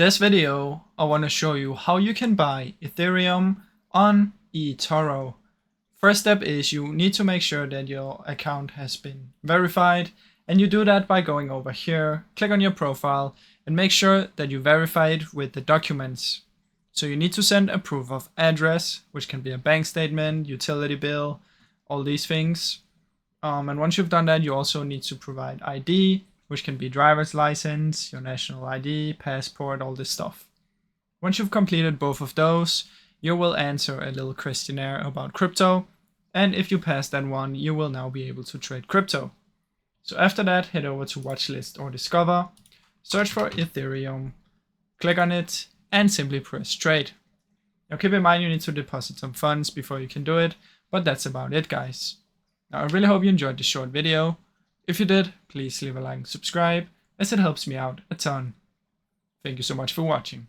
this video, I want to show you how you can buy Ethereum on eToro. First step is you need to make sure that your account has been verified, and you do that by going over here, click on your profile, and make sure that you verify it with the documents. So you need to send a proof of address, which can be a bank statement, utility bill, all these things. And once you've done that, you also need to provide ID, which can be driver's license, your national ID, passport, all this stuff. Once you've completed both of those, you will answer a little questionnaire about crypto, and if you pass that one, you will now be able to trade crypto. So after that, head over to Watchlist or Discover, search for Ethereum, click on it, and simply press trade. Now keep in mind you need to deposit some funds before you can do it, but that's about it, guys. Now I really hope you enjoyed this short video. If you did, please leave a like and subscribe, as it helps me out a ton. Thank you so much for watching.